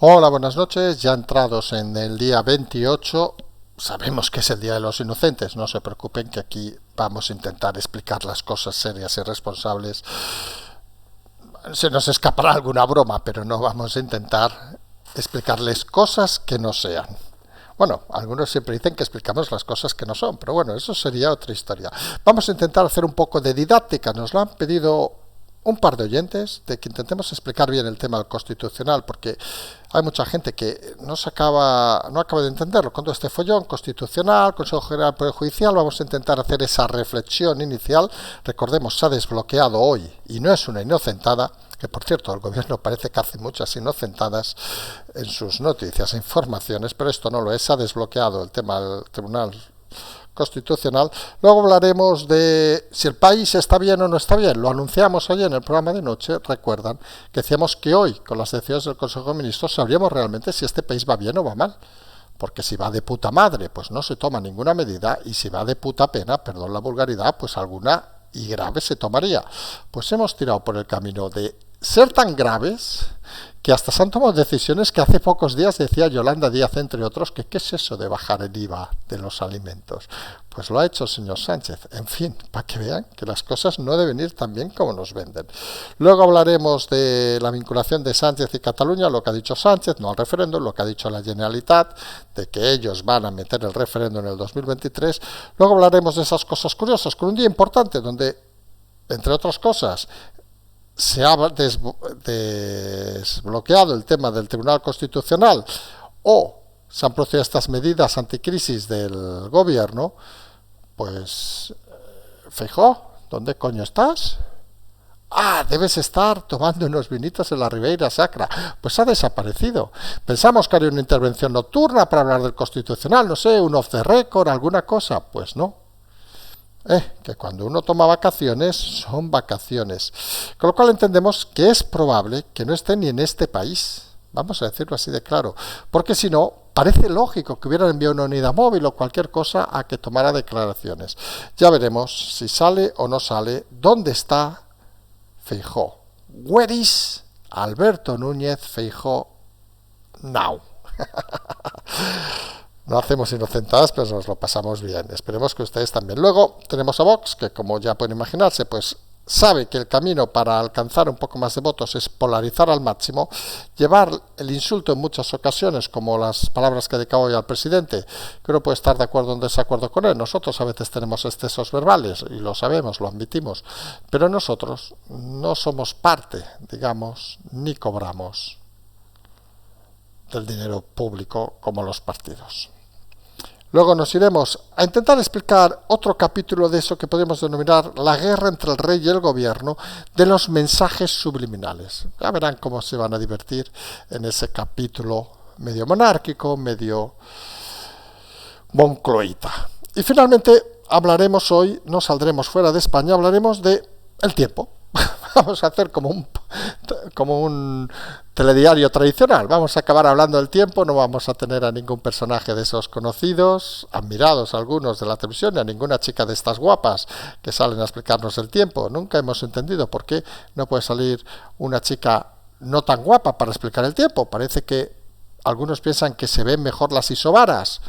Hola, buenas noches. Ya entrados en el día 28, sabemos que es el Día de los Inocentes. No se preocupen que aquí vamos a intentar explicar las cosas serias y responsables. Se nos escapará alguna broma, pero no vamos a intentar explicarles cosas que no sean. Bueno, algunos siempre dicen que explicamos las cosas que no son, pero bueno, eso sería otra historia. Vamos a intentar hacer un poco de didáctica. Nos lo han pedido un par de oyentes de que intentemos explicar bien el tema constitucional, porque hay mucha gente que no acaba de entenderlo. Con todo este follón constitucional, Consejo General del Poder Judicial, vamos a intentar hacer esa reflexión inicial. Recordemos, se ha desbloqueado hoy y no es una inocentada, que por cierto el gobierno parece que hace muchas inocentadas en sus noticias e informaciones, pero esto no lo es. Se ha desbloqueado el tema del Tribunal Constitucional. Luego hablaremos de si el país está bien o no está bien. Lo anunciamos ayer en el programa de noche. Recuerdan que decíamos que hoy, con las decisiones del Consejo de Ministros, sabríamos realmente si este país va bien o va mal. Porque si va de puta madre, pues no se toma ninguna medida, y si va de puta pena, perdón la vulgaridad, pues alguna y grave se tomaría. Pues hemos tirado por el camino de ser tan graves que hasta se han tomado decisiones que hace pocos días decía Yolanda Díaz, entre otros, que qué es eso de bajar el IVA de los alimentos. Pues lo ha hecho el señor Sánchez. En fin, para que vean que las cosas no deben ir tan bien como nos venden. Luego hablaremos de la vinculación de Sánchez y Cataluña, lo que ha dicho Sánchez, no al referéndum, lo que ha dicho la Generalitat, de que ellos van a meter el referéndum en el 2023. Luego hablaremos de esas cosas curiosas, con un día importante donde, entre otras cosas, se ha desbloqueado el tema del Tribunal Constitucional o se han producido estas medidas anticrisis del gobierno. Pues, Feijóo, ¿dónde coño estás? Ah, debes estar tomando unos vinitos en la Ribeira Sacra. Pues ha desaparecido. Pensamos que haría una intervención nocturna para hablar del Constitucional, no sé, un off the record, alguna cosa. Pues no. Que cuando uno toma vacaciones, son vacaciones. Con lo cual entendemos que es probable que no esté ni en este país. Vamos a decirlo así de claro. Porque si no, parece lógico que hubieran enviado una unidad móvil o cualquier cosa a que tomara declaraciones. Ya veremos si sale o no sale. ¿Dónde está Feijóo? Where is Alberto Núñez Feijóo now? No hacemos inocentadas, pero nos lo pasamos bien. Esperemos que ustedes también. Luego tenemos a Vox, que como ya pueden imaginarse, pues sabe que el camino para alcanzar un poco más de votos es polarizar al máximo, llevar el insulto en muchas ocasiones, como las palabras que dedicaba hoy al presidente, que uno puede estar de acuerdo o en desacuerdo con él. Nosotros a veces tenemos excesos verbales, y lo sabemos, lo admitimos, pero nosotros no somos parte, digamos, ni cobramos del dinero público como los partidos. Luego nos iremos a intentar explicar otro capítulo de eso que podemos denominar la guerra entre el rey y el gobierno, de los mensajes subliminales. Ya verán cómo se van a divertir en ese capítulo medio monárquico, medio moncloita. Y finalmente hablaremos hoy, no saldremos fuera de España, hablaremos de el tiempo. Vamos a hacer como un telediario tradicional. Vamos a acabar hablando del tiempo. No vamos a tener a ningún personaje de esos conocidos, admirados algunos de la televisión, ni a ninguna chica de estas guapas que salen a explicarnos el tiempo. Nunca hemos entendido por qué no puede salir una chica no tan guapa para explicar el tiempo. Parece que algunos piensan que se ven mejor las isobaras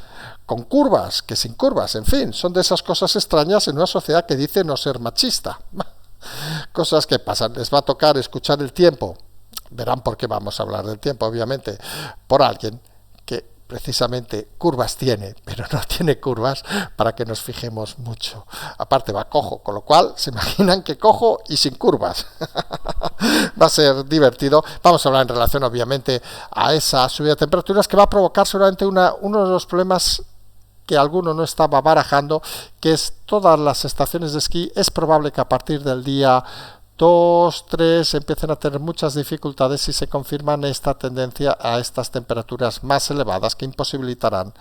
con curvas que sin curvas. En fin, son de esas cosas extrañas en una sociedad que dice no ser machista. Cosas que pasan. Les va a tocar escuchar el tiempo. Verán por qué vamos a hablar del tiempo, obviamente, por alguien que precisamente curvas tiene, pero no tiene curvas para que nos fijemos mucho. Aparte va cojo, con lo cual se imaginan que cojo y sin curvas. Va a ser divertido. Vamos a hablar en relación, obviamente, a esa subida de temperaturas que va a provocar seguramente uno de los problemas que alguno no estaba barajando, que es todas las estaciones de esquí. Es probable que a partir del día 2, 3 empiecen a tener muchas dificultades si se confirman esta tendencia a estas temperaturas más elevadas que imposibilitarán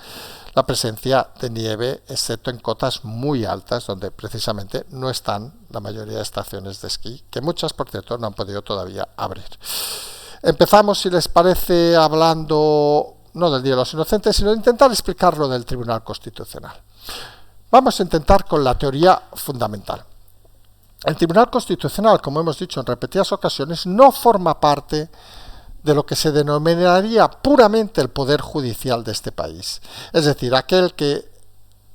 la presencia de nieve, excepto en cotas muy altas donde precisamente no están la mayoría de estaciones de esquí, que muchas, por cierto, no han podido todavía abrir. Empezamos, si les parece, hablando no del Día de los Inocentes, sino de intentar explicar lo del Tribunal Constitucional. Vamos a intentar con la teoría fundamental. El Tribunal Constitucional, como hemos dicho en repetidas ocasiones, no forma parte de lo que se denominaría puramente el poder judicial de este país. Es decir, aquel que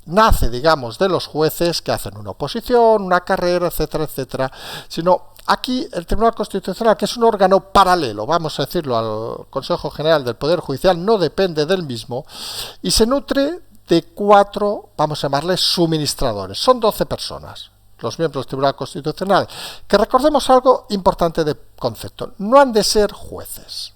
nace, digamos, de los jueces que hacen una oposición, una carrera, etcétera, etcétera, sino aquí el Tribunal Constitucional, que es un órgano paralelo, vamos a decirlo, al Consejo General del Poder Judicial, no depende del mismo, y se nutre de 4, vamos a llamarles, suministradores. Son 12 personas, los miembros del Tribunal Constitucional, que recordemos algo importante de concepto, no han de ser jueces,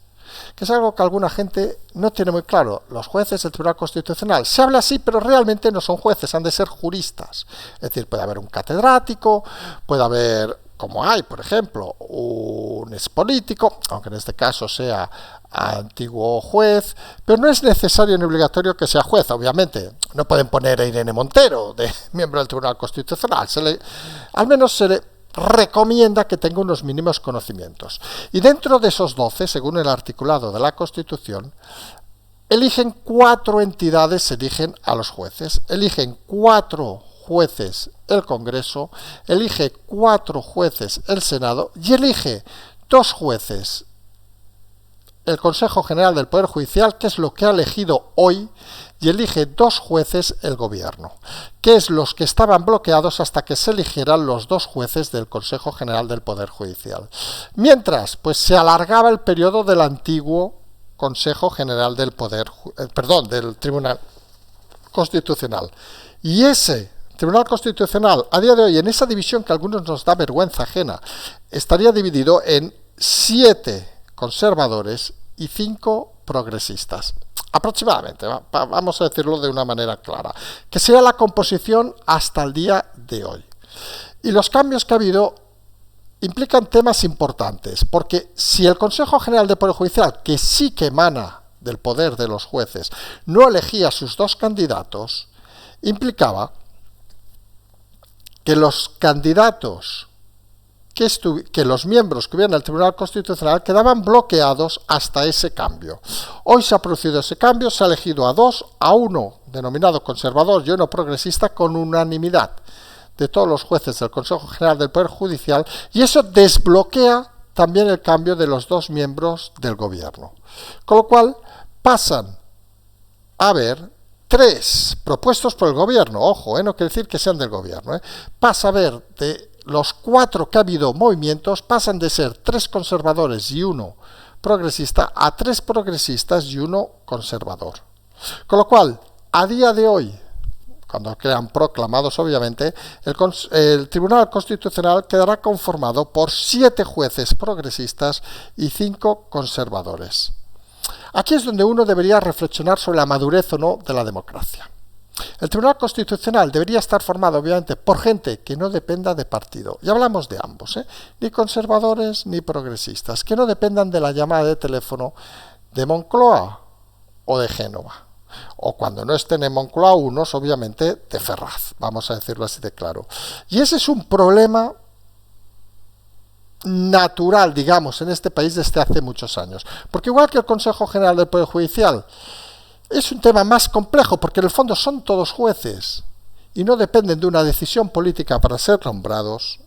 que es algo que alguna gente no tiene muy claro. Los jueces del Tribunal Constitucional, se habla así, pero realmente no son jueces, han de ser juristas. Es decir, puede haber un catedrático, puede haber, como hay, por ejemplo, un expolítico, aunque en este caso sea antiguo juez, pero no es necesario ni obligatorio que sea juez, obviamente. No pueden poner a Irene Montero de miembro del Tribunal Constitucional, al menos se le recomienda que tenga unos mínimos conocimientos. Y dentro de esos 12, según el articulado de la Constitución, eligen 4 entidades, eligen a los jueces, eligen 4 jueces el Congreso, elige 4 jueces el Senado y elige 2 jueces el Consejo General del Poder Judicial, que es lo que ha elegido hoy, y elige 2 jueces el Gobierno, que es los que estaban bloqueados hasta que se eligieran los 2 jueces del Consejo General del Poder Judicial. Mientras, pues se alargaba el periodo del antiguo Consejo General del del Tribunal Constitucional. Y ese Tribunal Constitucional, a día de hoy, en esa división que a algunos nos da vergüenza ajena, estaría dividido en 7 conservadores y 5 progresistas. Aproximadamente, vamos a decirlo de una manera clara, que sea la composición hasta el día de hoy. Y los cambios que ha habido implican temas importantes, porque si el Consejo General del Poder Judicial, que sí que emana del poder de los jueces, no elegía sus 2 candidatos, implicaba que los candidatos que los miembros que hubieran del Tribunal Constitucional quedaban bloqueados hasta ese cambio. Hoy se ha producido ese cambio, se ha elegido a 1 denominado conservador y 1 progresista con unanimidad de todos los jueces del Consejo General del Poder Judicial, y eso desbloquea también el cambio de los 2 miembros del Gobierno. Con lo cual pasan a haber 3 propuestos por el Gobierno, ojo, no quiere decir que sean del Gobierno, pasa a haber de los 4 que ha habido movimientos, pasan de ser 3 conservadores y 1 progresista a 3 progresistas y 1 conservador. Con lo cual, a día de hoy, cuando quedan proclamados obviamente, el Tribunal Constitucional quedará conformado por 7 jueces progresistas y 5 conservadores. Aquí es donde uno debería reflexionar sobre la madurez o no de la democracia. El Tribunal Constitucional debería estar formado, obviamente, por gente que no dependa de partido. Y hablamos de ambos, ni conservadores ni progresistas, que no dependan de la llamada de teléfono de Moncloa o de Génova. O cuando no estén en Moncloa, unos, obviamente, de Ferraz, vamos a decirlo así de claro. Y ese es un problema natural, digamos, en este país desde hace muchos años. Porque igual que el Consejo General del Poder Judicial, es un tema más complejo, porque en el fondo son todos jueces y no dependen de una decisión política para ser nombrados.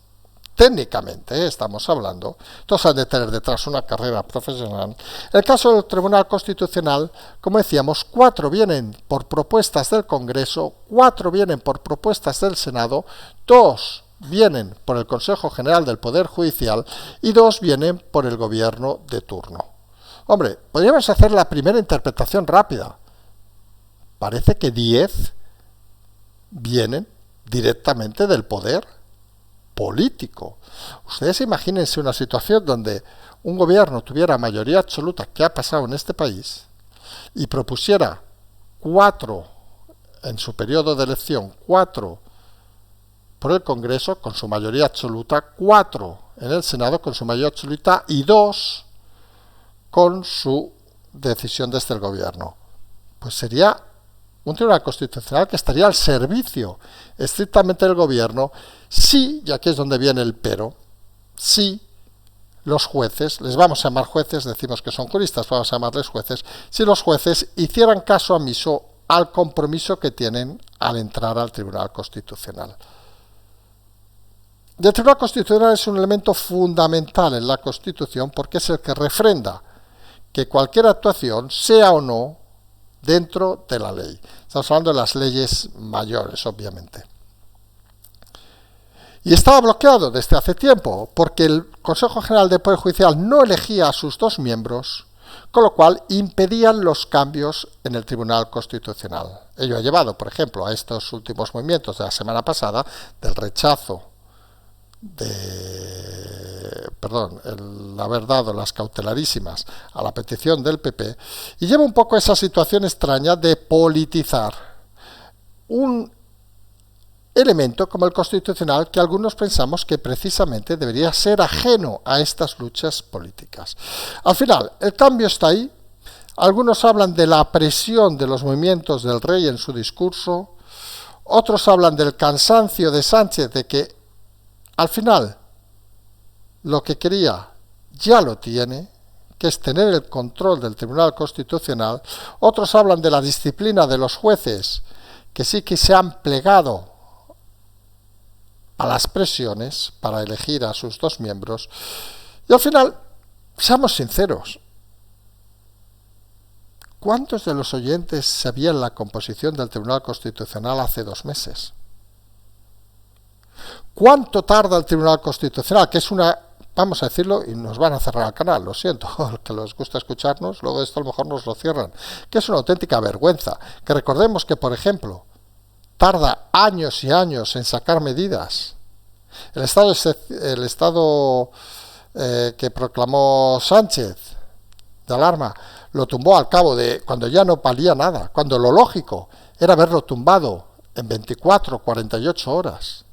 Técnicamente, estamos hablando, todos han de tener detrás una carrera profesional. En el caso del Tribunal Constitucional, como decíamos, 4 vienen por propuestas del Congreso, 4 vienen por propuestas del Senado, 2 vienen por el Consejo General del Poder Judicial y 2 vienen por el Gobierno de turno. Hombre, podríamos hacer la primera interpretación rápida. Parece que 10 vienen directamente del poder político. Ustedes imagínense una situación donde un gobierno tuviera mayoría absoluta, que ha pasado en este país, y propusiera 4 en su periodo de elección, 4 por el Congreso con su mayoría absoluta, 4 en el Senado con su mayoría absoluta y 2 con su decisión desde el gobierno. Pues sería un Tribunal Constitucional que estaría al servicio estrictamente del gobierno si, y aquí es donde viene el pero, si los jueces, les vamos a llamar jueces, decimos que son juristas, vamos a llamarles jueces, si los jueces hicieran caso omiso al compromiso que tienen al entrar al Tribunal Constitucional. Y el Tribunal Constitucional es un elemento fundamental en la Constitución porque es el que refrenda que cualquier actuación, sea o no, dentro de la ley. Estamos hablando de las leyes mayores, obviamente. Y estaba bloqueado desde hace tiempo, porque el Consejo General del Poder Judicial no elegía a sus dos miembros, con lo cual impedían los cambios en el Tribunal Constitucional. Ello ha llevado, por ejemplo, a estos últimos movimientos de la semana pasada, del rechazo el haber dado las cautelarísimas a la petición del PP, y lleva un poco esa situación extraña de politizar un elemento como el constitucional que algunos pensamos que precisamente debería ser ajeno a estas luchas políticas. Al final, el cambio está ahí. Algunos hablan de la presión de los movimientos del rey en su discurso, otros hablan del cansancio de Sánchez de que al final lo que quería ya lo tiene, que es tener el control del Tribunal Constitucional. Otros hablan de la disciplina de los jueces, que sí que se han plegado a las presiones para elegir a sus dos miembros. Y al final, seamos sinceros, ¿cuántos de los oyentes sabían la composición del Tribunal Constitucional hace 2 meses? ¿Cuánto tarda el Tribunal Constitucional? Que es una, vamos a decirlo, y nos van a cerrar el canal, lo siento, que les gusta escucharnos, luego de esto a lo mejor nos lo cierran, que es una auténtica vergüenza. Que recordemos que, por ejemplo, tarda años y años en sacar medidas. El estado que proclamó Sánchez de alarma lo tumbó al cabo de cuando ya no valía nada, cuando lo lógico era haberlo tumbado en 24 o 48 horas.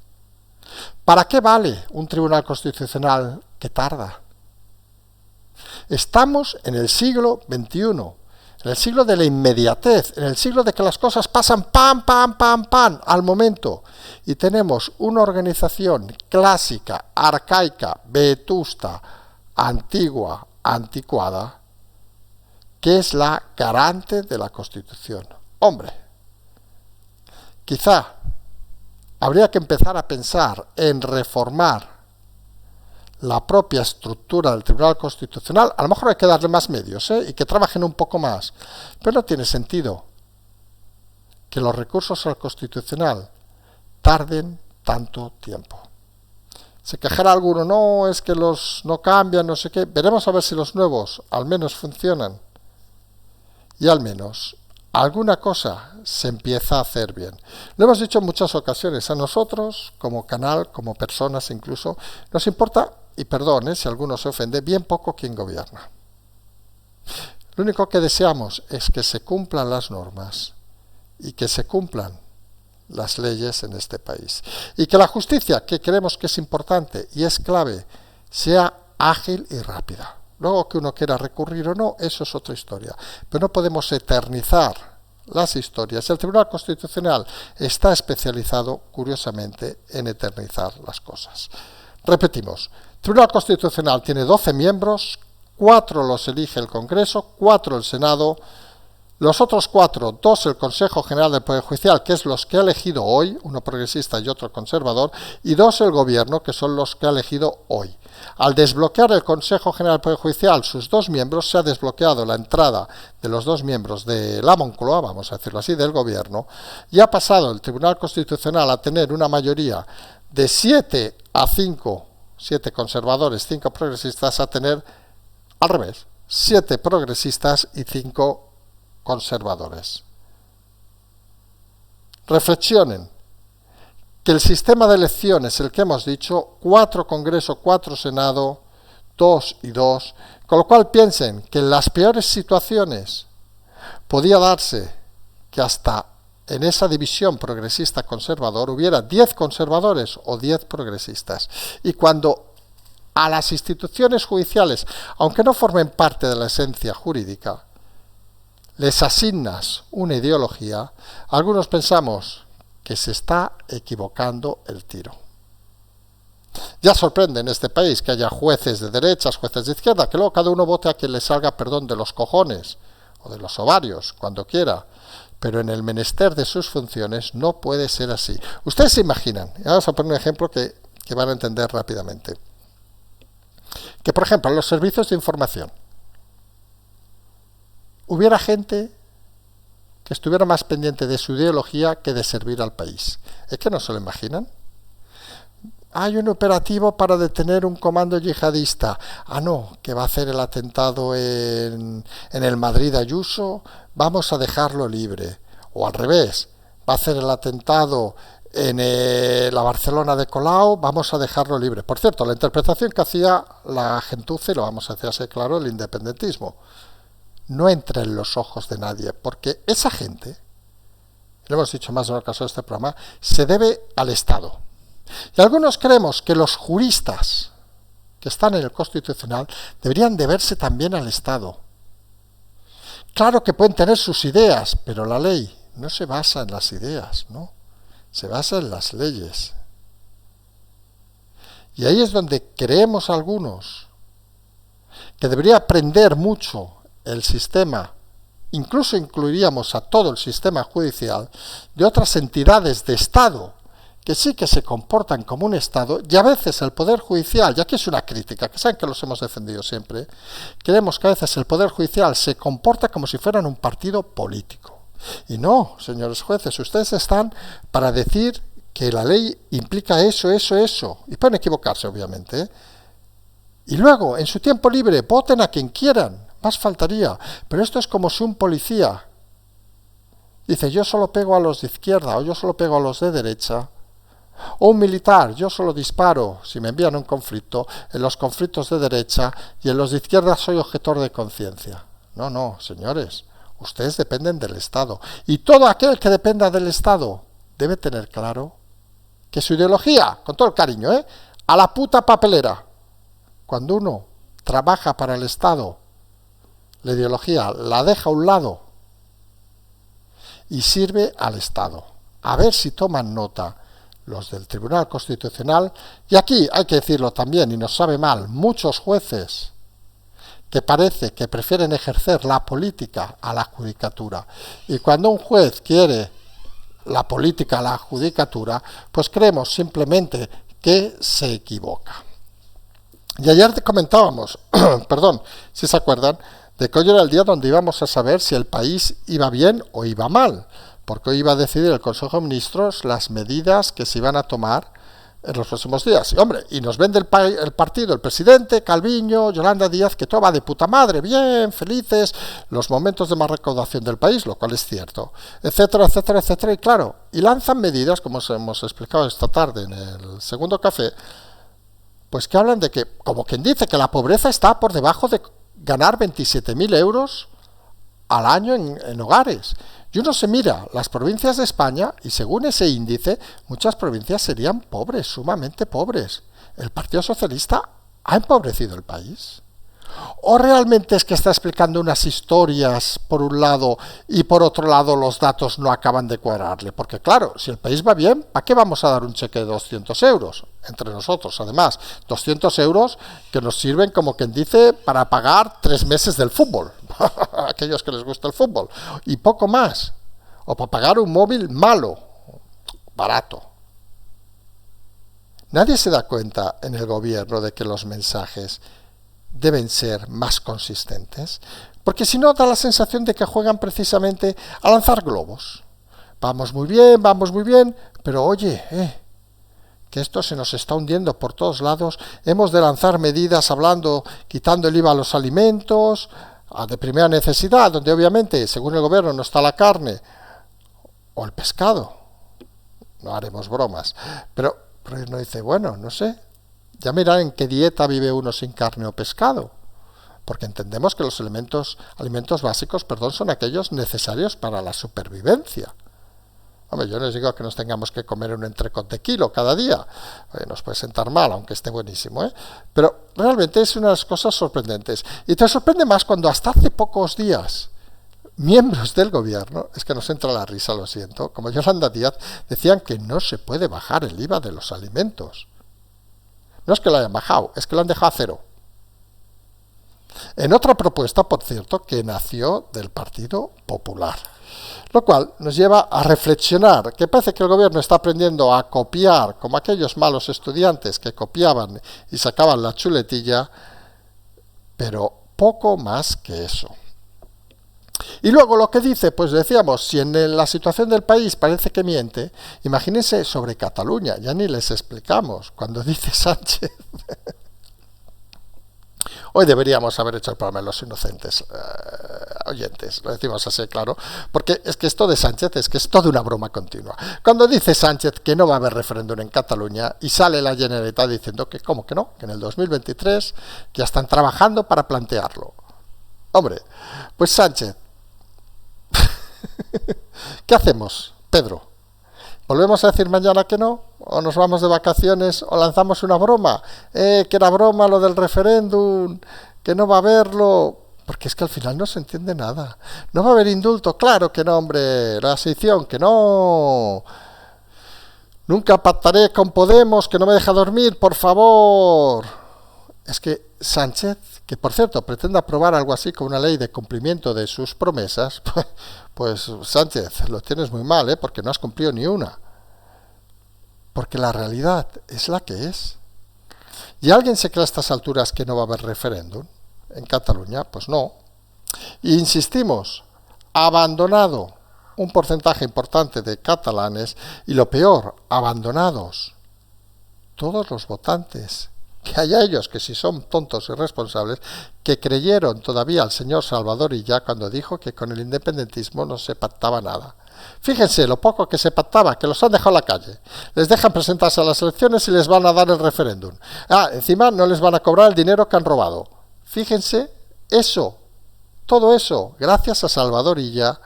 ¿Para qué vale un Tribunal Constitucional que tarda? Estamos en el siglo XXI, en el siglo de la inmediatez, en el siglo de que las cosas pasan pam, pam, pam, pam, al momento. Y tenemos una organización clásica, arcaica, vetusta, antigua, anticuada, que es la garante de la Constitución. Hombre, quizá habría que empezar a pensar en reformar la propia estructura del Tribunal Constitucional. A lo mejor hay que darle más medios, y que trabajen un poco más. Pero no tiene sentido que los recursos al Constitucional tarden tanto tiempo. Se quejará alguno, no, es que los no cambian, no sé qué. Veremos a ver si los nuevos al menos funcionan. Y al menos alguna cosa se empieza a hacer bien. Lo hemos dicho en muchas ocasiones, a nosotros, como canal, como personas incluso, nos importa, y perdone si alguno se ofende, bien poco quién gobierna. Lo único que deseamos es que se cumplan las normas y que se cumplan las leyes en este país. Y que la justicia, que creemos que es importante y es clave, sea ágil y rápida. Luego que uno quiera recurrir o no, eso es otra historia. Pero no podemos eternizar las historias. El Tribunal Constitucional está especializado, curiosamente, en eternizar las cosas. Repetimos, el Tribunal Constitucional tiene 12 miembros, 4 los elige el Congreso, 4 el Senado, los otros 4, 2 el Consejo General del Poder Judicial, que es los que ha elegido hoy, uno progresista y otro conservador, y 2 el Gobierno, que son los que ha elegido hoy. Al desbloquear el Consejo General del Poder Judicial sus 2 miembros, se ha desbloqueado la entrada de los 2 miembros de la Moncloa, vamos a decirlo así, del Gobierno, y ha pasado el Tribunal Constitucional a tener una mayoría de 7 a 5, 7 conservadores, 5 progresistas, a tener, al revés, 7 progresistas y 5 conservadores. Reflexionen que el sistema de elecciones, el que hemos dicho, 4 Congreso, 4 Senado, 2 y 2, con lo cual piensen que en las peores situaciones podía darse que hasta en esa división progresista-conservador hubiera 10 conservadores o 10 progresistas. Y cuando a las instituciones judiciales, aunque no formen parte de la esencia jurídica, les asignas una ideología, algunos pensamos que se está equivocando el tiro. Ya sorprende en este país que haya jueces de derechas, jueces de izquierda, que luego cada uno vote a quien le salga, perdón, de los cojones o de los ovarios, cuando quiera. Pero en el menester de sus funciones no puede ser así. Ustedes se imaginan, y vamos a poner un ejemplo que van a entender rápidamente, que por ejemplo los servicios de información, hubiera gente que estuviera más pendiente de su ideología que de servir al país. ¿Es que no se lo imaginan? Hay un operativo para detener un comando yihadista. Ah, no, que va a hacer el atentado en el Madrid Ayuso, vamos a dejarlo libre. O al revés, va a hacer el atentado en la Barcelona de Colau, vamos a dejarlo libre. Por cierto, la interpretación que hacía la gentuza, y lo vamos a hacer así claro, el independentismo, no entra en los ojos de nadie, porque esa gente, lo hemos dicho más en una ocasión de este programa, se debe al Estado. Y algunos creemos que los juristas que están en el Constitucional deberían deberse también al Estado. Claro que pueden tener sus ideas, pero la ley no se basa en las ideas, ¿no? Se basa en las leyes. Y ahí es donde creemos algunos que debería aprender mucho el sistema, incluso incluiríamos a todo el sistema judicial, de otras entidades de Estado, que sí que se comportan como un Estado, y a veces el Poder Judicial, ya que es una crítica, que saben que los hemos defendido siempre, creemos que a veces el Poder Judicial se comporta como si fueran un partido político. Y no, señores jueces, ustedes están para decir que la ley implica eso, y pueden equivocarse, obviamente, ¿eh? Y luego, en su tiempo libre, voten a quien quieran, más faltaría, pero esto es como si un policía dice, yo solo pego a los de izquierda, o yo solo pego a los de derecha, o un militar, yo solo disparo, si me envían un conflicto, en los conflictos de derecha, y en los de izquierda soy objetor de conciencia. No, no, señores, ustedes dependen del Estado. Y todo aquel que dependa del Estado debe tener claro que su ideología, con todo el cariño, a la puta papelera. Cuando uno trabaja para el Estado, la ideología la deja a un lado y sirve al Estado. A ver si toman nota los del Tribunal Constitucional, y aquí hay que decirlo también, y nos sabe mal, muchos jueces que parece que prefieren ejercer la política a la judicatura. Y cuando un juez quiere la política a la judicatura, pues creemos simplemente que se equivoca. Y ayer comentábamos, perdón, si se acuerdan, de que hoy era el día donde íbamos a saber si el país iba bien o iba mal, porque hoy iba a decidir el Consejo de Ministros las medidas que se iban a tomar en los próximos días. Y hombre, y nos vende el partido, el presidente, Calviño, Yolanda Díaz, que todo va de puta madre, bien, felices, los momentos de más recaudación del país, lo cual es cierto, etcétera, etcétera, etcétera. Y claro, y lanzan medidas, como os hemos explicado esta tarde en el segundo café, pues que hablan de que, como quien dice, que la pobreza está por debajo de ganar 27.000 euros al año en hogares. Y uno se mira las provincias de España y según ese índice, muchas provincias serían pobres, sumamente pobres. ¿El Partido Socialista ha empobrecido el país? ¿O realmente es que está explicando unas historias por un lado y por otro lado los datos no acaban de cuadrarle? Porque claro, si el país va bien, ¿para qué vamos a dar un cheque de 200 euros? Entre nosotros, además, 200 euros que nos sirven, como quien dice, para pagar 3 meses del fútbol, a aquellos que les gusta el fútbol, y poco más, o para pagar un móvil malo, barato. Nadie se da cuenta en el gobierno de que los mensajes deben ser más consistentes, porque si no da la sensación de que juegan precisamente a lanzar globos. Vamos muy bien, pero oye, que esto se nos está hundiendo por todos lados, hemos de lanzar medidas hablando, quitando el IVA a los alimentos, de primera necesidad, donde obviamente, según el gobierno, no está la carne o el pescado. No haremos bromas, pero uno dice, bueno, no sé, ya mirarán en qué dieta vive uno sin carne o pescado, porque entendemos que los alimentos básicos, son aquellos necesarios para la supervivencia. Hombre, yo no les digo que nos tengamos que comer un entrecot de kilo cada día, nos puede sentar mal, aunque esté buenísimo, pero realmente es una de las cosas sorprendentes. Y te sorprende más cuando hasta hace pocos días miembros del gobierno, es que nos entra la risa, lo siento, como Yolanda Díaz, decían que no se puede bajar el IVA de los alimentos. No es que lo hayan bajado, es que lo han dejado a cero. En otra propuesta, por cierto, que nació del Partido Popular. Lo cual nos lleva a reflexionar que parece que el gobierno está aprendiendo a copiar, como aquellos malos estudiantes que copiaban y sacaban la chuletilla, pero poco más que eso. Y luego lo que dice, pues decíamos, si en la situación del país parece que miente, imagínense sobre Cataluña, ya ni les explicamos, cuando dice Sánchez. Hoy deberíamos haber hecho el programa de los inocentes oyentes, lo decimos así, claro, porque es que esto de Sánchez es que es toda una broma continua. Cuando dice Sánchez que no va a haber referéndum en Cataluña y sale la Generalitat diciendo que, ¿cómo que no? Que en el 2023 ya están trabajando para plantearlo. Hombre, pues Sánchez, ¿qué hacemos, Pedro? ¿Volvemos a decir mañana que no? ¿O nos vamos de vacaciones? ¿O lanzamos una broma? Que era broma lo del referéndum, que no va a haberlo. Porque es que al final no se entiende nada. No va a haber indulto, claro que no, hombre. La sedición, que no. Nunca pactaré con Podemos, que no me deja dormir, por favor. Es que Sánchez, que por cierto pretende aprobar algo así como una ley de cumplimiento de sus promesas, pues Sánchez, lo tienes muy mal, porque no has cumplido ni una. Porque la realidad es la que es. ¿Y alguien se cree a estas alturas que no va a haber referéndum en Cataluña? Pues no. Y insistimos, abandonado un porcentaje importante de catalanes y lo peor, abandonados todos los votantes. Que haya ellos, que si son tontos y responsables, que creyeron todavía al señor Salvador Illa cuando dijo que con el independentismo no se pactaba nada. Fíjense lo poco que se pactaba, que los han dejado a la calle. Les dejan presentarse a las elecciones y les van a dar el referéndum. Encima no les van a cobrar el dinero que han robado. Fíjense, eso, todo eso, gracias a Salvador Illa,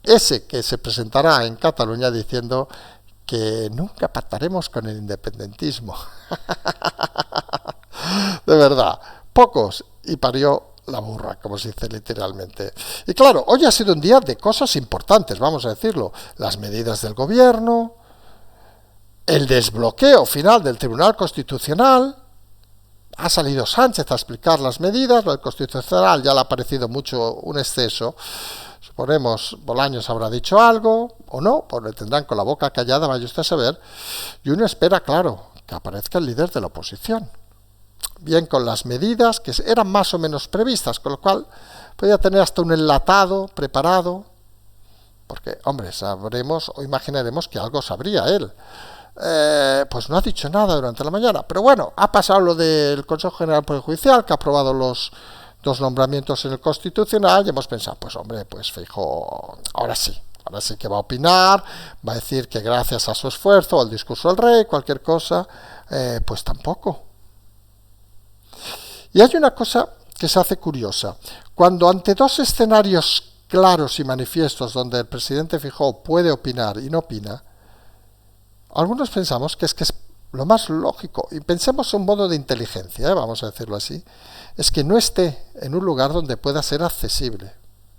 ese que se presentará en Cataluña diciendo que nunca pactaremos con el independentismo. De verdad, pocos, y parió la burra, como se dice literalmente. Y claro, hoy ha sido un día de cosas importantes, vamos a decirlo. Las medidas del gobierno, el desbloqueo final del Tribunal Constitucional. Ha salido Sánchez a explicar las medidas, lo del Constitucional ya le ha parecido mucho un exceso. Suponemos, Bolaños habrá dicho algo, o no, pues le tendrán con la boca callada, vaya usted a saber. Y uno espera, claro, que aparezca el líder de la oposición. Bien con las medidas que eran más o menos previstas, con lo cual podía tener hasta un enlatado preparado, porque, hombre, sabremos o imaginaremos que algo sabría él. Pues no ha dicho nada durante la mañana, pero bueno, ha pasado lo del Consejo General Poder Judicial, que ha aprobado los 2 nombramientos en el Constitucional, y hemos pensado, pues hombre, pues Feijóo, ahora sí que va a opinar, va a decir que gracias a su esfuerzo, al discurso del rey, cualquier cosa, pues tampoco. Y hay una cosa que se hace curiosa. Cuando ante 2 escenarios claros y manifiestos donde el presidente Feijóo puede opinar y no opina, algunos pensamos que es lo más lógico, y pensemos un modo de inteligencia, vamos a decirlo así, es que no esté en un lugar donde pueda ser accesible.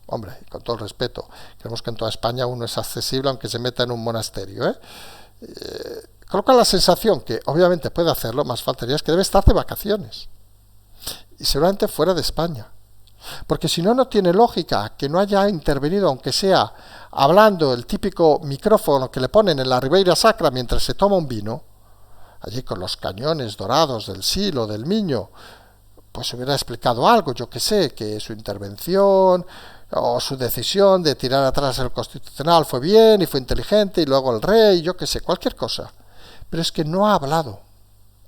Hombre, con todo el respeto, creemos que en toda España uno es accesible aunque se meta en un monasterio. Con lo cual la sensación que obviamente puede hacerlo, más faltaría, es que debe estar de vacaciones. Y seguramente fuera de España. Porque si no, no tiene lógica que no haya intervenido, aunque sea hablando el típico micrófono que le ponen en la Ribeira Sacra mientras se toma un vino, allí con los cañones dorados del Silo, del Miño, pues hubiera explicado algo, yo que sé, que su intervención o su decisión de tirar atrás el Constitucional fue bien y fue inteligente, y luego el rey, yo que sé, cualquier cosa. Pero es que no ha hablado,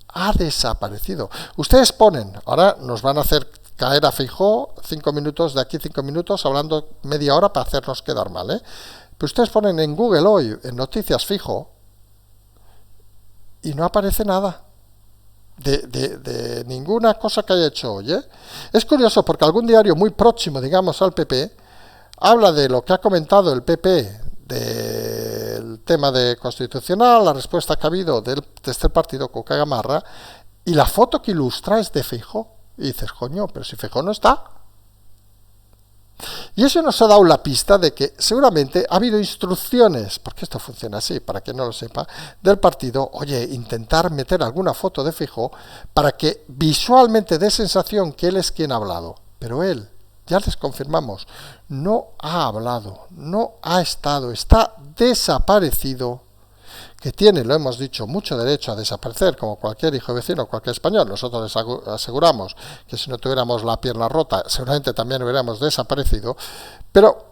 ha desaparecido. Ustedes ponen, ahora nos van a hacer caer a Feijóo 5 minutos, de aquí 5 minutos, hablando media hora para hacernos quedar mal, Pero ustedes ponen en Google hoy, en noticias Feijóo, y no aparece nada de ninguna cosa que haya hecho hoy. Es curioso porque algún diario muy próximo, digamos, al PP, habla de lo que ha comentado el PP del tema de constitucional, la respuesta que ha habido de este partido con Gamarra, y la foto que ilustra es de Feijóo. Y dices, coño, pero si Feijóo no está. Y eso nos ha dado la pista de que seguramente ha habido instrucciones, porque esto funciona así, para quien no lo sepa, del partido, oye, intentar meter alguna foto de Feijóo para que visualmente dé sensación que él es quien ha hablado. Pero él, ya les confirmamos, no ha hablado, no ha estado, está desaparecido. que tiene, lo hemos dicho, mucho derecho a desaparecer, como cualquier hijo vecino, cualquier español. Nosotros les aseguramos que si no tuviéramos la pierna rota, seguramente también hubiéramos desaparecido, pero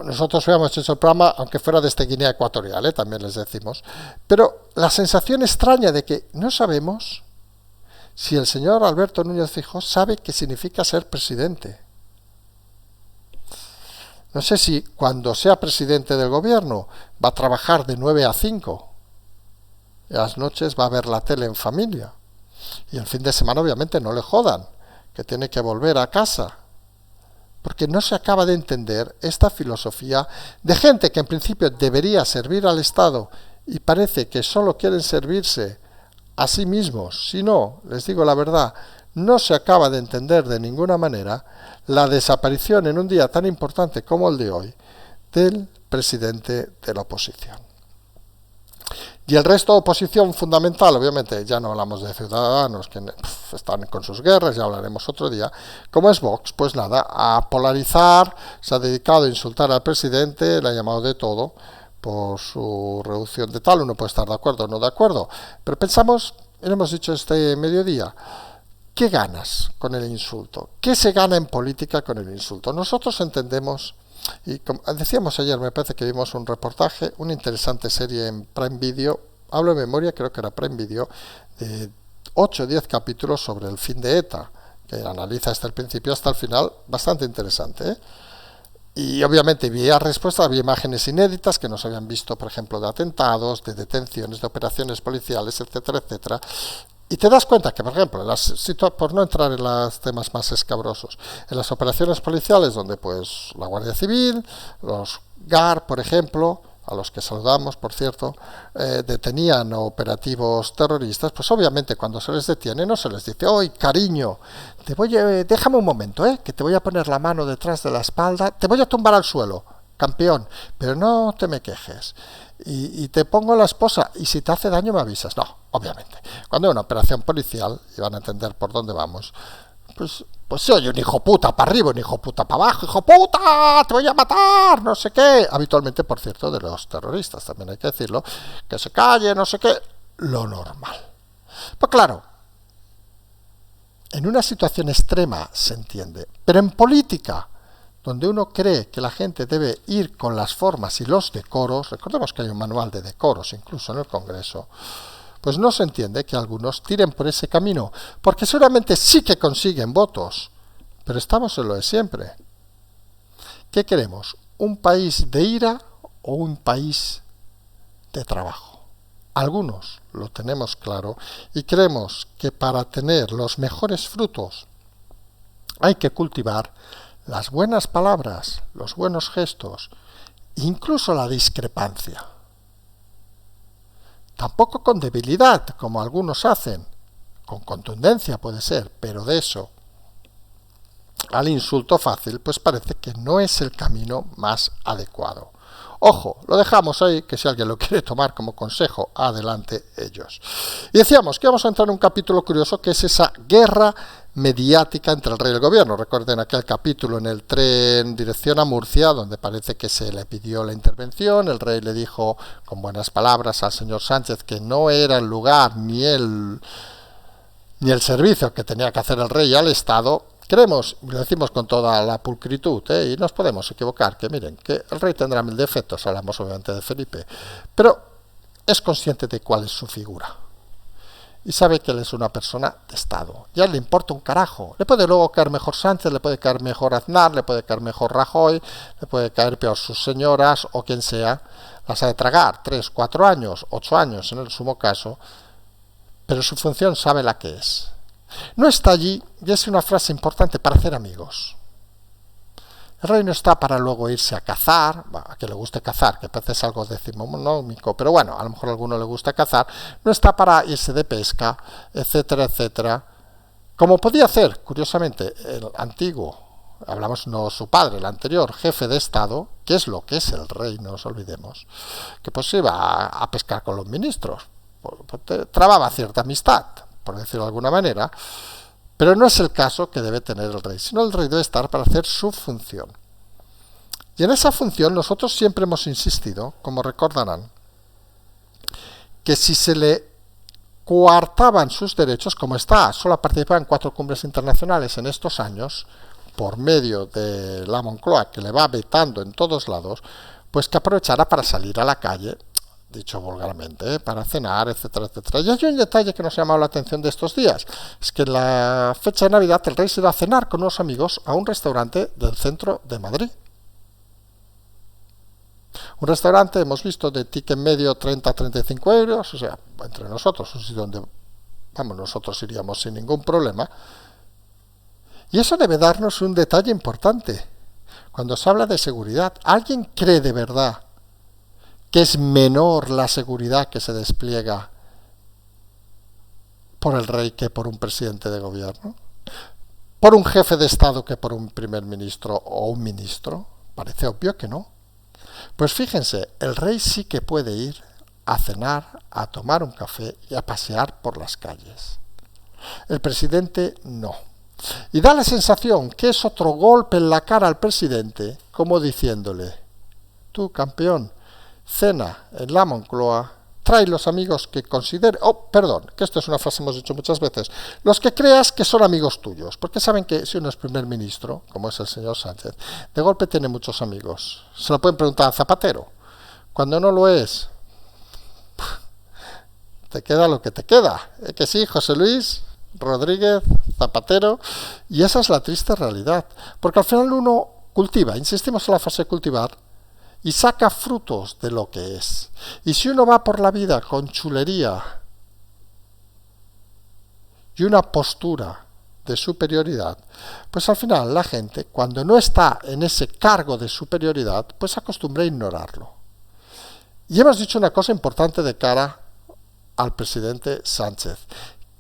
nosotros hubiéramos hecho el programa, aunque fuera desde Guinea Ecuatorial, también les decimos, pero la sensación extraña de que no sabemos si el señor Alberto Núñez Feijóo sabe qué significa ser presidente. No sé si cuando sea presidente del gobierno va a trabajar de 9 a 5. Y a las noches va a ver la tele en familia. Y el fin de semana obviamente no le jodan, que tiene que volver a casa. Porque no se acaba de entender esta filosofía de gente que en principio debería servir al Estado y parece que solo quieren servirse a sí mismos. Si no, les digo la verdad, no se acaba de entender de ninguna manera la desaparición en un día tan importante como el de hoy del presidente de la oposición. Y el resto de oposición fundamental, obviamente ya no hablamos de Ciudadanos que están con sus guerras, ya hablaremos otro día, como es Vox, pues nada, a polarizar, se ha dedicado a insultar al presidente, le ha llamado de todo por su reducción de tal, uno puede estar de acuerdo o no de acuerdo, pero pensamos, y lo hemos dicho este mediodía, ¿qué ganas con el insulto? ¿Qué se gana en política con el insulto? Nosotros entendemos, y como decíamos ayer, me parece que vimos un reportaje, una interesante serie en Prime Video, hablo de memoria, creo que era Prime Video, de 8 o 10 capítulos sobre el fin de ETA, que analiza desde el principio hasta el final, bastante interesante, ¿eh? Y obviamente había respuestas, había imágenes inéditas que no se habían visto, por ejemplo, de atentados, de detenciones, de operaciones policiales, etcétera, etcétera. Y te das cuenta que, por ejemplo, por no entrar en los temas más escabrosos, en las operaciones policiales donde pues la Guardia Civil, los GAR, por ejemplo, a los que saludamos, por cierto, detenían operativos terroristas, pues obviamente cuando se les detiene no se les dice, ¡oye, cariño! Déjame un momento, que te voy a poner la mano detrás de la espalda, te voy a tumbar al suelo, campeón, pero no te me quejes. Y te pongo la esposa, y si te hace daño me avisas. No, obviamente. Cuando hay una operación policial, y van a entender por dónde vamos, pues se oye un hijo puta para arriba, un hijo puta para abajo, hijo puta, te voy a matar, no sé qué. Habitualmente, por cierto, de los terroristas, también hay que decirlo, que se calle, no sé qué, lo normal. Pues claro, en una situación extrema se entiende, pero en política, donde uno cree que la gente debe ir con las formas y los decoros, recordemos que hay un manual de decoros incluso en el Congreso, pues no se entiende que algunos tiren por ese camino, porque seguramente sí que consiguen votos, pero estamos en lo de siempre. ¿Qué queremos? ¿Un país de ira o un país de trabajo? Algunos lo tenemos claro y creemos que para tener los mejores frutos hay que cultivar las buenas palabras, los buenos gestos, incluso la discrepancia. Tampoco con debilidad, como algunos hacen, con contundencia puede ser, pero de eso al insulto fácil, pues parece que no es el camino más adecuado. Ojo, lo dejamos ahí, que si alguien lo quiere tomar como consejo, adelante ellos. Y decíamos que vamos a entrar en un capítulo curioso, que es esa guerra mediática entre el rey y el gobierno. Recuerden aquel capítulo en el tren dirección a Murcia, donde parece que se le pidió la intervención, el rey le dijo con buenas palabras al señor Sánchez que no era el lugar ni el servicio que tenía que hacer el rey al Estado. Creemos, lo decimos con toda la pulcritud, y nos podemos equivocar, que miren, que el rey tendrá 1000 defectos, hablamos obviamente de Felipe, pero es consciente de cuál es su figura. Y sabe que él es una persona de Estado. Ya le importa un carajo. Le puede luego caer mejor Sánchez, le puede caer mejor Aznar, le puede caer mejor Rajoy, le puede caer peor sus señoras o quien sea. Las ha de tragar 3, 4 años, 8 años en el sumo caso, pero su función sabe la que es. No está allí, y es una frase importante, para hacer amigos. El rey no está para luego irse a cazar, a que le guste cazar, que parece algo decimonómico, pero bueno, a lo mejor a alguno le gusta cazar, no está para irse de pesca, etcétera, etcétera, como podía hacer, curiosamente, el antiguo, hablamos no su padre, el anterior jefe de Estado, que es lo que es el rey, no nos olvidemos, que pues iba a pescar con los ministros, trababa cierta amistad, por decirlo de alguna manera, pero no es el caso que debe tener el rey, sino el rey debe estar para hacer su función. Y en esa función nosotros siempre hemos insistido, como recordarán, que si se le coartaban sus derechos, como está, solo ha participado en 4 cumbres internacionales en estos años, por medio de la Moncloa, que le va vetando en todos lados, pues que aprovechará para salir a la calle, dicho vulgarmente, para cenar, etcétera, etcétera. Y hay un detalle que nos ha llamado la atención de estos días, es que en la fecha de Navidad el rey se va a cenar con unos amigos a un restaurante del centro de Madrid. Un restaurante, hemos visto, de ticket medio 30 a 35 euros, o sea, entre nosotros, un sitio donde nosotros iríamos sin ningún problema. Y eso debe darnos un detalle importante. Cuando se habla de seguridad, ¿alguien cree de verdad que es menor la seguridad que se despliega por el rey que por un presidente de gobierno? ¿Por un jefe de Estado que por un primer ministro o un ministro? Parece obvio que no. Pues fíjense, el rey sí que puede ir a cenar, a tomar un café y a pasear por las calles. El presidente no. Y da la sensación que es otro golpe en la cara al presidente, como diciéndole: tú, campeón, cena en la Moncloa, trae los amigos que considere, que esto es una frase que hemos dicho muchas veces, los que creas que son amigos tuyos, porque saben que si uno es primer ministro, como es el señor Sánchez, de golpe tiene muchos amigos. Se lo pueden preguntar a Zapatero. Cuando no lo es, te queda lo que te queda. Que sí, José Luis Rodríguez Zapatero, y esa es la triste realidad, porque al final uno cultiva, insistimos en la frase de cultivar, y saca frutos de lo que es. Y si uno va por la vida con chulería y una postura de superioridad, pues al final la gente, cuando no está en ese cargo de superioridad, pues se acostumbra a ignorarlo. Y hemos dicho una cosa importante de cara al presidente Sánchez,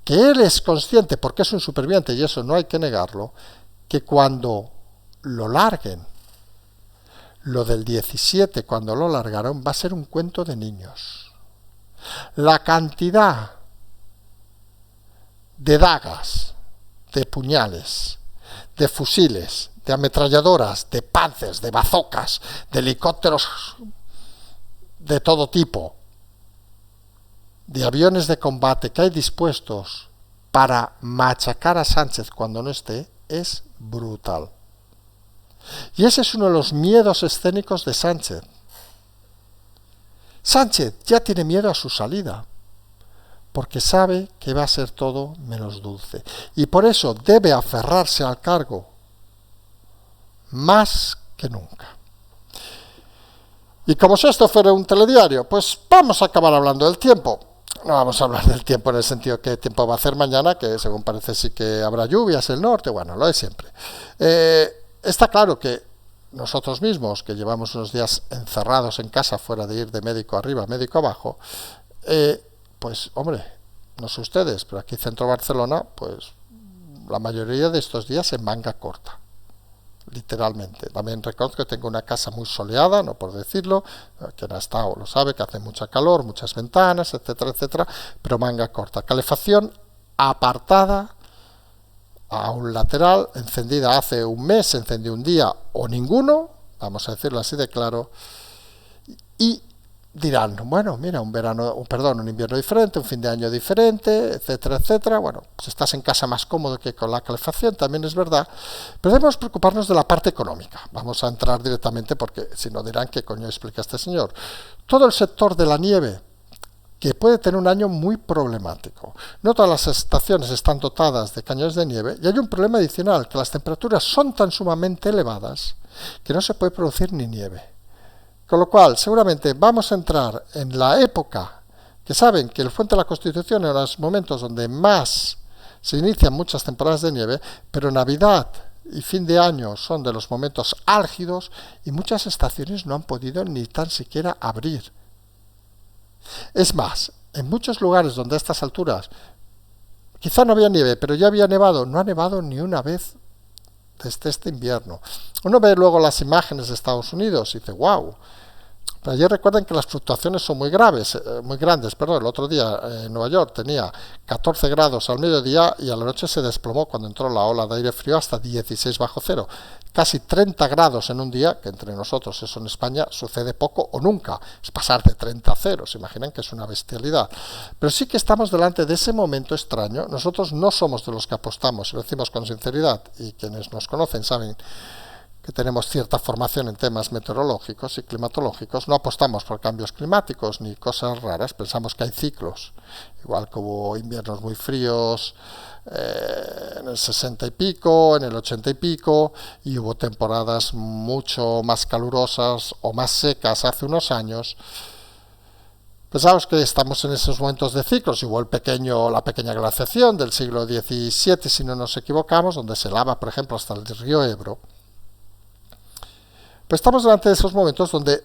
que él es consciente, porque es un superviviente y eso no hay que negarlo, que cuando lo larguen, lo del 17, cuando lo largaron, va a ser un cuento de niños. La cantidad de dagas, de puñales, de fusiles, de ametralladoras, de panzers, de bazocas, de helicópteros de todo tipo, de aviones de combate que hay dispuestos para machacar a Sánchez cuando no esté, es brutal. Y ese es uno de los miedos escénicos de Sánchez. Sánchez ya tiene miedo a su salida, porque sabe que va a ser todo menos dulce. Y por eso debe aferrarse al cargo más que nunca. Y como si esto fuera un telediario, pues vamos a acabar hablando del tiempo. No vamos a hablar del tiempo en el sentido que tiempo va a hacer mañana, que según parece sí que habrá lluvias en el norte, bueno, lo de siempre. Está claro que nosotros mismos, que llevamos unos días encerrados en casa, fuera de ir de médico arriba, médico abajo, pues hombre, no sé ustedes, pero aquí centro Barcelona, pues la mayoría de estos días en manga corta, literalmente. También reconozco que tengo una casa muy soleada, no por decirlo, quien ha estado lo sabe, que hace mucha calor, muchas ventanas, etcétera, etcétera, pero manga corta. Calefacción apartada a un lateral, encendida hace un mes, se encendió un día o ninguno, vamos a decirlo así de claro, y dirán, bueno, mira, un invierno diferente, un fin de año diferente, etcétera, etcétera. Bueno, pues estás en casa más cómodo que con la calefacción, también es verdad, pero debemos preocuparnos de la parte económica. Vamos a entrar directamente porque si no dirán qué coño explica este señor. Todo el sector de la nieve, que puede tener un año muy problemático. No todas las estaciones están dotadas de cañones de nieve y hay un problema adicional, que las temperaturas son tan sumamente elevadas que no se puede producir ni nieve. Con lo cual, seguramente vamos a entrar en la época que saben que el Fuente de la Constitución es uno de los momentos donde más se inician muchas temporadas de nieve, pero Navidad y fin de año son de los momentos álgidos y muchas estaciones no han podido ni tan siquiera abrir. Es más, en muchos lugares donde a estas alturas quizá no había nieve, pero ya había nevado, no ha nevado ni una vez desde este invierno. Uno ve luego las imágenes de Estados Unidos y dice, wow, Pero ayer recuerden que las fluctuaciones son muy graves, muy grandes. Perdón, el otro día en Nueva York tenía 14 grados al mediodía y a la noche se desplomó cuando entró la ola de aire frío hasta 16 bajo cero. Casi 30 grados en un día, que entre nosotros eso en España sucede poco o nunca. Es pasar de 30 a 0, se imaginan que es una bestialidad. Pero sí que estamos delante de ese momento extraño. Nosotros no somos de los que apostamos, y lo decimos con sinceridad, y quienes nos conocen saben que tenemos cierta formación en temas meteorológicos y climatológicos, no apostamos por cambios climáticos ni cosas raras, pensamos que hay ciclos, igual que hubo inviernos muy fríos en el 60 y pico, en el 80 y pico, y hubo temporadas mucho más calurosas o más secas hace unos años. Pensamos que estamos en esos momentos de ciclos, hubo la pequeña glaciación del siglo XVII, si no nos equivocamos, donde se lava, por ejemplo, hasta el río Ebro. Pues estamos delante de esos momentos donde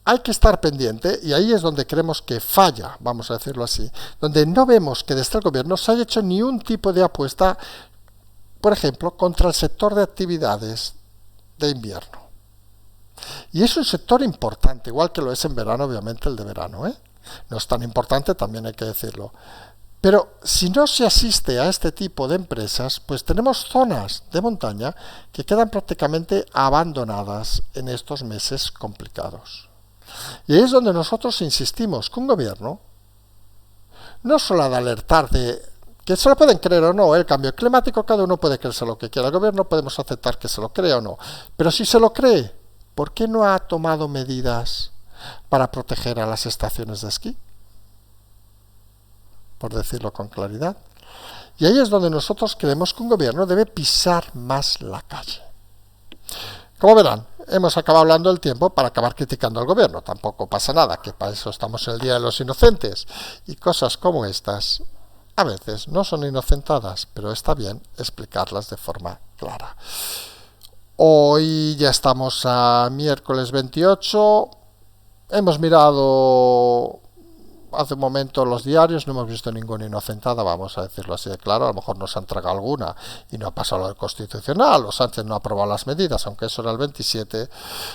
hay que estar pendiente, y ahí es donde creemos que falla, vamos a decirlo así, donde no vemos que desde el gobierno se haya hecho ni un tipo de apuesta, por ejemplo, contra el sector de actividades de invierno. Y es un sector importante, igual que lo es en verano, obviamente el de verano, ¿eh? No es tan importante, también hay que decirlo. Pero si no se asiste a este tipo de empresas, pues tenemos zonas de montaña que quedan prácticamente abandonadas en estos meses complicados. Y ahí es donde nosotros insistimos que un gobierno no solo ha de alertar de que se lo pueden creer o no, el cambio climático, cada uno puede creerse lo que quiera, el gobierno podemos aceptar que se lo crea o no, pero si se lo cree, ¿por qué no ha tomado medidas para proteger a las estaciones de esquí? Por decirlo con claridad. Y ahí es donde nosotros creemos que un gobierno debe pisar más la calle. Como verán, hemos acabado hablando del tiempo para acabar criticando al gobierno. Tampoco pasa nada, que para eso estamos en el Día de los Inocentes. Y cosas como estas, a veces no son inocentadas, pero está bien explicarlas de forma clara. Hoy ya estamos a miércoles 28. Hemos mirado hace un momento los diarios, no hemos visto ninguna inocentada, vamos a decirlo así de claro. A lo mejor nos han tragado alguna y no ha pasado lo del Constitucional, o Sánchez no ha aprobado las medidas, aunque eso era el 27.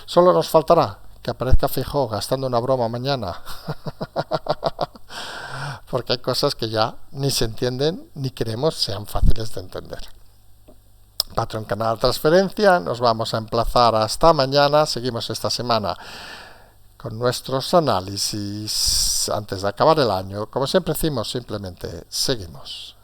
Solo nos faltará que aparezca Feijóo gastando una broma mañana. Porque hay cosas que ya ni se entienden ni queremos sean fáciles de entender. Patreon Canal Transferencia, nos vamos a emplazar hasta mañana. Seguimos esta semana con nuestros análisis antes de acabar el año. Como siempre decimos, simplemente seguimos.